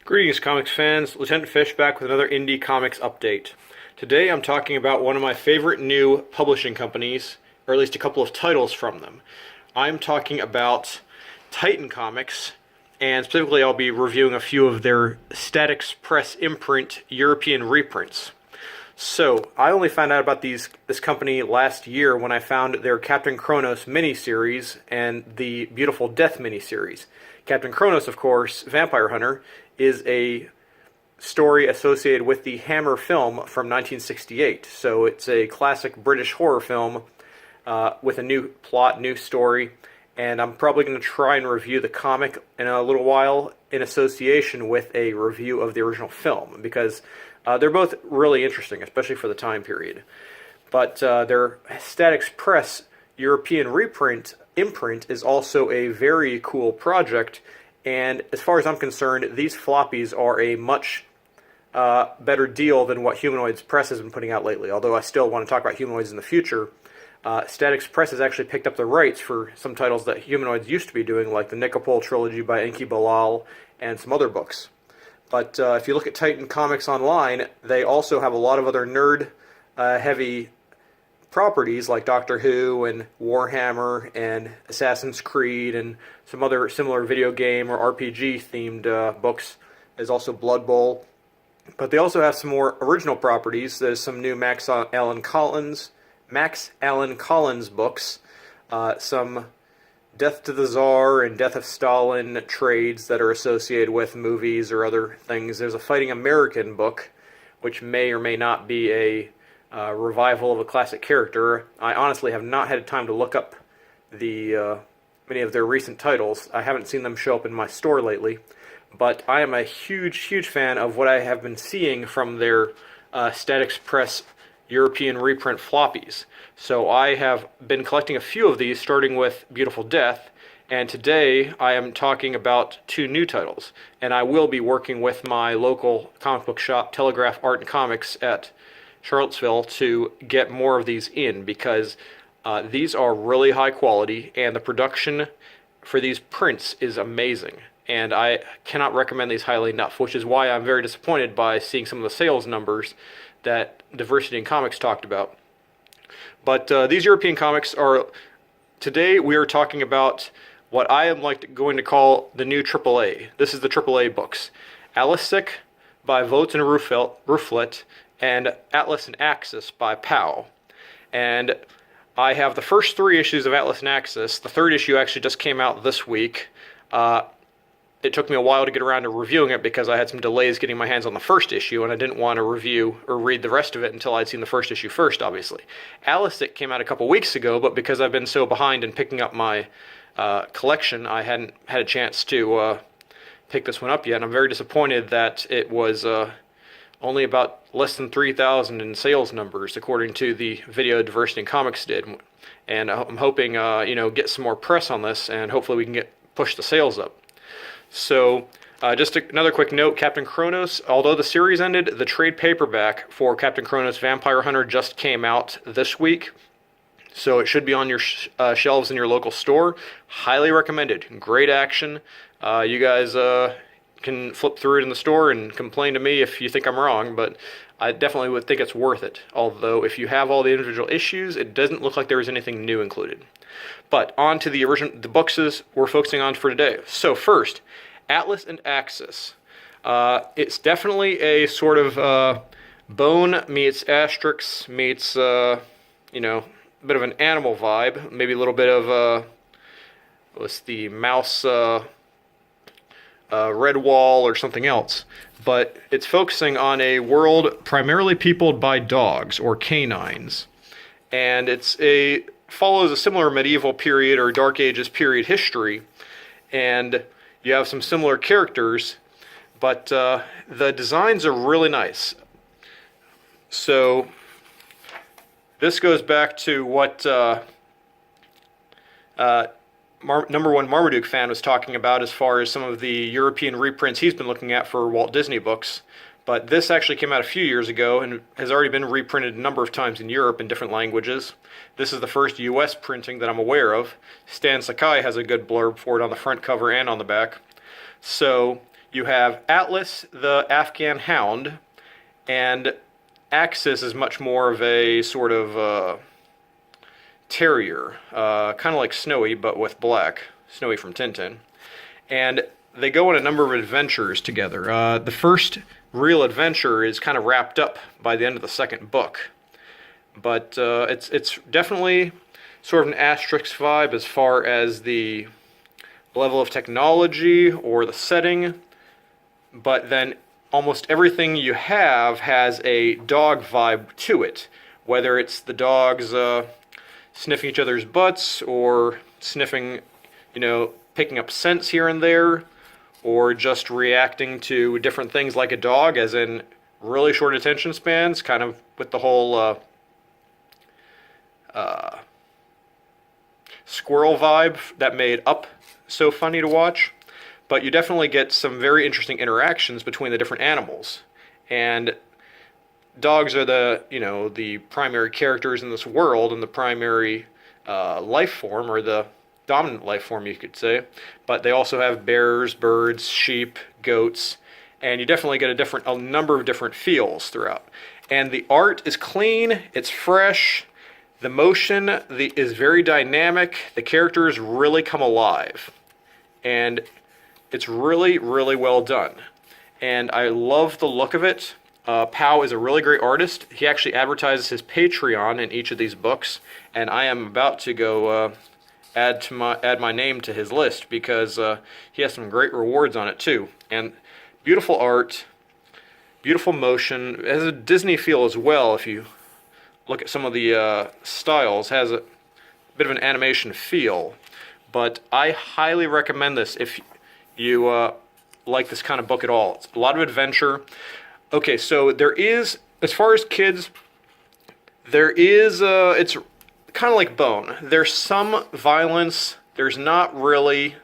Greetings, comics fans. Lieutenant Fish back with another Indie Comics update. Today I'm talking about one of my favorite new publishing companies, or at least a couple of titles from them. I'm talking about Titan Comics, and specifically I'll be reviewing a few of their Statix Press Imprint European reprints. So, I only found out about this company last year when I found their Captain Chronos miniseries and the Beautiful Death miniseries. Captain Chronos, of course, Vampire Hunter, is a story associated with the Hammer film from 1968. So it's a classic British horror film with a new plot, new story, and I'm probably going to try and review the comic in a little while in association with a review of the original film, because they're both really interesting, especially for the time period. But their Statix Press European imprint is also a very cool project, and as far as I'm concerned, these floppies are a much better deal than what Humanoids Press has been putting out lately. Although I still want to talk about Humanoids in the future, Statix Press has actually picked up the rights for some titles that Humanoids used to be doing, like the Nicopol trilogy by Enki Bilal and some other books. But if you look at Titan Comics online, they also have a lot of other nerd-heavy properties like Doctor Who and Warhammer and Assassin's Creed and some other similar video game or RPG-themed books. There's also Blood Bowl. But they also have some more original properties. There's some new Max Allan Collins books, some Death to the Tsar and Death of Stalin trades that are associated with movies or other things. There's a Fighting American book, which may or may not be a revival of a classic character. I honestly have not had time to look up many of their recent titles. I haven't seen them show up in my store lately, but I am a huge fan of what I have been seeing from their Statix Press European reprint floppies. So I have been collecting a few of these, starting with Beautiful Death, and today I am talking about two new titles. And I will be working with my local comic book shop, Telegraph Art and Comics at Charlottesville, to get more of these in, because these are really high quality, and the production for these prints is amazing. And I cannot recommend these highly enough, which is why I'm very disappointed by seeing some of the sales numbers that Diversity in Comics talked about. But these European comics are, today we are talking about what I am going to call the new AAA. This is the AAA books. Alisik by Vogt and Rufflet, and Atlas and Axis by Powell. And I have the first three issues of Atlas and Axis. The third issue actually just came out this week. It took me a while to get around to reviewing it because I had some delays getting my hands on the first issue, and I didn't want to review or read the rest of it until I'd seen the first issue first, obviously. Alisik came out a couple weeks ago, but because I've been so behind in picking up my collection, I hadn't had a chance to pick this one up yet, and I'm very disappointed that it was only about less than 3,000 in sales numbers, according to the video Diversity in Comics did. And I'm hoping, get some more press on this, and hopefully we can push the sales up. So, just another quick note, Captain Chronos, although the series ended, the trade paperback for Captain Chronos Vampire Hunter just came out this week. So it should be on your shelves in your local store. Highly recommended. Great action. You guys can flip through it in the store and complain to me if you think I'm wrong, but I definitely would think it's worth it. Although, if you have all the individual issues, it doesn't look like there was anything new included. But on to the books we're focusing on for today. So first, Atlas and Axis. It's definitely a sort of Bone meets Asterix meets, a bit of an animal vibe. Maybe a little bit of, what's the mouse, Redwall or something else. But it's focusing on a world primarily peopled by dogs, or canines. And follows a similar medieval period or Dark Ages period history, and you have some similar characters, but the designs are really nice. So this goes back to what number one Marmaduke fan was talking about as far as some of the European reprints he's been looking at for Walt Disney books. But this actually came out a few years ago and has already been reprinted a number of times in Europe in different languages. This is the first US printing that I'm aware of. Stan Sakai has a good blurb for it on the front cover and on the back. So You have Atlas, the Afghan hound, and Axis is much more of a sort of terrier, kind of like Snowy, but with black. Snowy from Tintin. And they go on a number of adventures together. The first real adventure is kind of wrapped up by the end of the second book. But it's definitely sort of an Asterix vibe as far as the level of technology or the setting. But then almost everything you have has a dog vibe to it. Whether it's the dogs sniffing each other's butts, or sniffing, picking up scents here and there, or just reacting to different things like a dog, as in really short attention spans, kind of with the whole squirrel vibe that made Up so funny to watch. But you definitely get some very interesting interactions between the different animals. And dogs are the primary characters in this world, and the primary life form, or the dominant life form, you could say. But they also have bears, birds, sheep, goats, and you definitely get a number of different feels throughout. And the art is clean, it's fresh, the motion is very dynamic, the characters really come alive, and it's really, really well done. And I love the look of it. Pow is a really great artist. He actually advertises his Patreon in each of these books, and I am about to go add my name to his list, because he has some great rewards on it too. And beautiful art, beautiful motion. It has a Disney feel as well. If you look at some of the styles, has a bit of an animation feel. But I highly recommend this if you like this kind of book at all. It's a lot of adventure. Okay, so there is, as far as kids, there is, it's kind of like Bone. There's some violence. There's not really,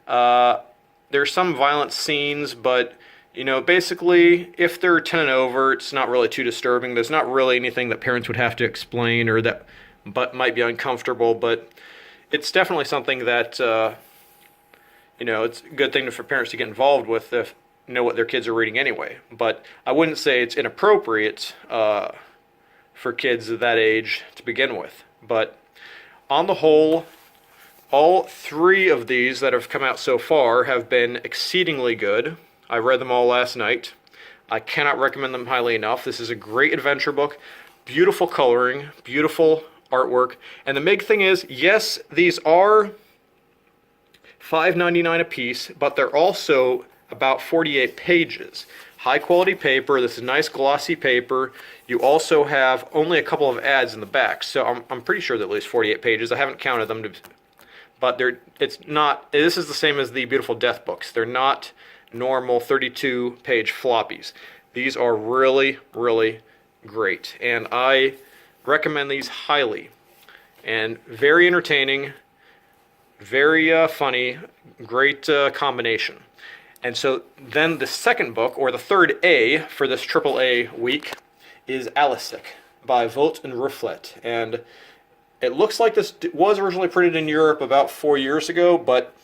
there's some violent scenes, but, basically, if they're 10 and over, it's not really too disturbing. There's not really anything that parents would have to explain, or that might be uncomfortable, but it's definitely something that, it's a good thing for parents to get involved with if know what their kids are reading anyway. But I wouldn't say it's inappropriate for kids of that age to begin with. But on the whole, all three of these that have come out so far have been exceedingly good. I read them all last night. I cannot recommend them highly enough. This is a great adventure book. Beautiful coloring, beautiful artwork. And the big thing is, yes, these are $5.99 a piece, but they're also about 48 pages. High quality paper. This is nice glossy paper. You also have only a couple of ads in the back, so I'm pretty sure they're at least 48 pages. I haven't counted them, but it's not. This is the same as the Beautiful Death books. They're not normal 32-page floppies. These are really, really great, and I recommend these highly. And very entertaining, very funny, great combination. And so then the second book, or the third A for this AAA week, is Alisik by Vowing and Reflet. And it looks like this was originally printed in Europe about 4 years ago, but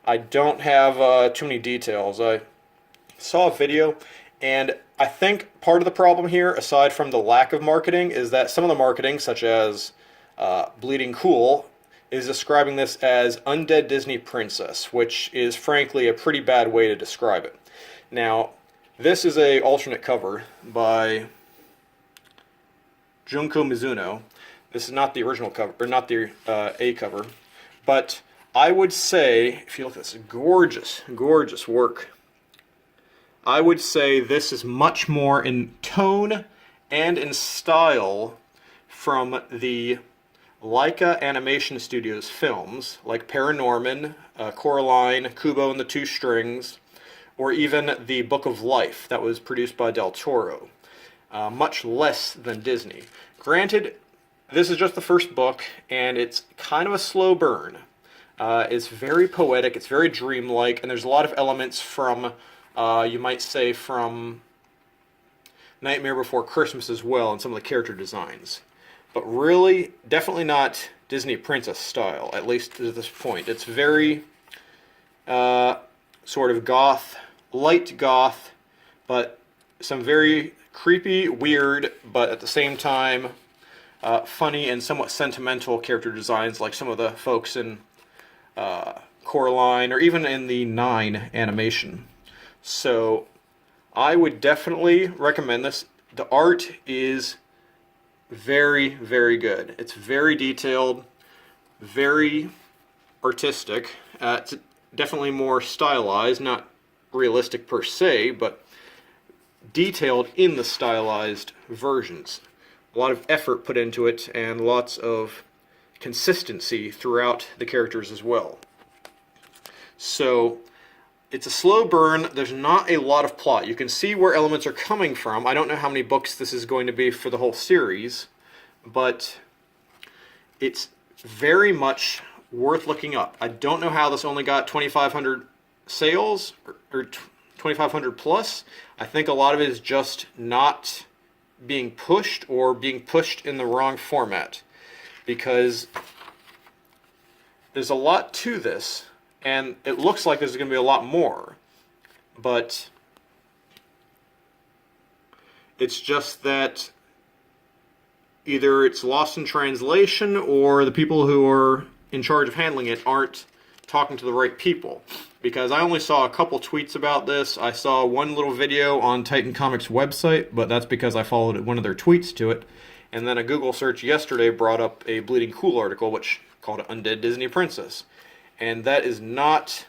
I don't have too many details. I saw a video, and I think part of the problem here, aside from the lack of marketing, is that some of the marketing, such as Bleeding Cool, is describing this as Undead Disney Princess, which is frankly a pretty bad way to describe it. Now, this is a alternate cover by Junko Mizuno. This is not the original cover, or not the A cover, but I would say, if you look at this gorgeous, gorgeous work, I would say this is much more in tone and in style from the Leica Animation Studios films, like Paranorman, Coraline, Kubo and the Two Strings, or even The Book of Life that was produced by Del Toro. Much less than Disney. Granted, this is just the first book, and it's kind of a slow burn. It's very poetic, it's very dreamlike, and there's a lot of elements from, you might say, from Nightmare Before Christmas as well, and some of the character designs. But really, definitely not Disney Princess style, at least to this point. It's very sort of goth, light goth, but some very creepy, weird, but at the same time funny and somewhat sentimental character designs, like some of the folks in Coraline, or even in the 9 animation. So I would definitely recommend this. The art is very, very good. It's very detailed, very artistic. It's definitely more stylized, not realistic per se, but detailed in the stylized versions. A lot of effort put into it, and lots of consistency throughout the characters as well. So it's a slow burn. There's not a lot of plot. You can see where elements are coming from. I don't know how many books this is going to be for the whole series, but it's very much worth looking up. I don't know how this only got 2,500 sales, or 2,500 plus. I think a lot of it is just not being pushed, or being pushed in the wrong format, because there's a lot to this, and it looks like there's going to be a lot more, but it's just that either it's lost in translation, or the people who are in charge of handling it aren't talking to the right people. Because I only saw a couple tweets about this. I saw one little video on Titan Comics' website, but that's because I followed one of their tweets to it. And then a Google search yesterday brought up a Bleeding Cool article, which called it Undead Disney Princess. And that is not,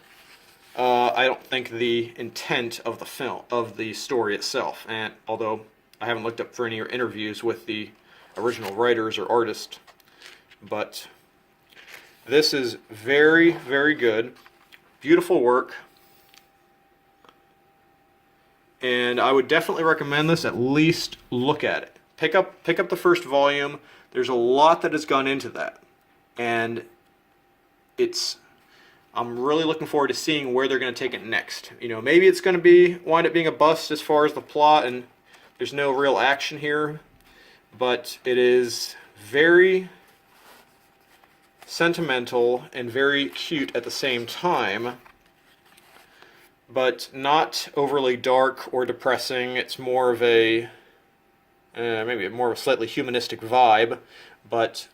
I don't think, the intent of the film, of the story itself. And although I haven't looked up for any interviews with the original writers or artist, but this is very, very good. Beautiful work. And I would definitely recommend this. At least look at it. Pick up the first volume. There's a lot that has gone into that. And I'm really looking forward to seeing where they're going to take it next. You know, maybe it's going to wind up being a bust as far as the plot, and there's no real action here, but it is very sentimental and very cute at the same time, but not overly dark or depressing. It's more of a maybe more of a slightly humanistic vibe, but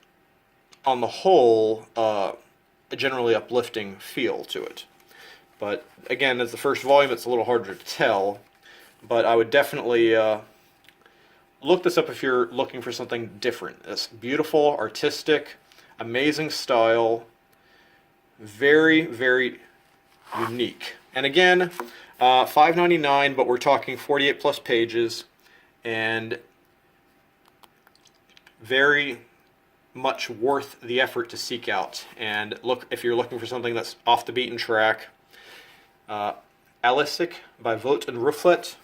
on the whole a generally uplifting feel to it. But again, as the first volume, it's a little harder to tell, but I would definitely look this up if you're looking for something different. It's beautiful, artistic, amazing style, very, very unique. And again, $5.99, but we're talking 48 plus pages, and very much worth the effort to seek out. And look, if you're looking for something that's off the beaten track, Alisik by Vowing and Rufflet.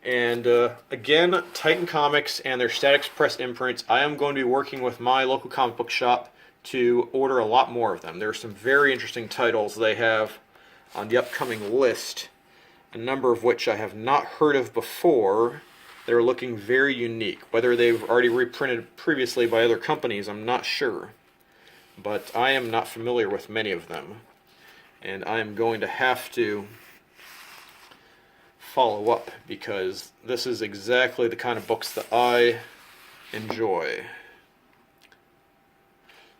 And again, Titan Comics and their Statix Press imprints. I am going to be working with my local comic book shop to order a lot more of them. There are some very interesting titles they have on the upcoming list, a number of which I have not heard of before. They're looking very unique. Whether they've already reprinted previously by other companies, I'm not sure. But I am not familiar with many of them, and I am going to have to follow up, because this is exactly the kind of books that I enjoy.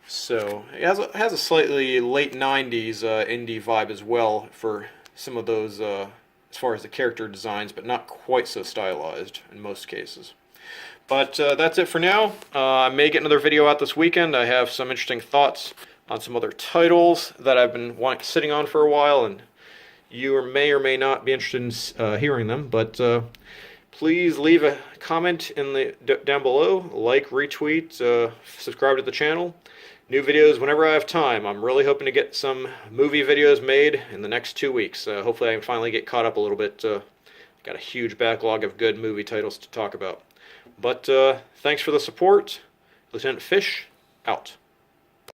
So it has a slightly late 90s indie vibe as well for some of those as far as the character designs, but not quite so stylized in most cases. But that's it for now. I may get another video out this weekend. I have some interesting thoughts on some other titles that I've been sitting on for a while, and you may or may not be interested in hearing them, but please leave a comment in down below, like, retweet, subscribe to the channel. New videos whenever I have time. I'm really hoping to get some movie videos made in the next 2 weeks. Hopefully I can finally get caught up a little bit. Got a huge backlog of good movie titles to talk about. But thanks for the support. Lieutenant Fish, out.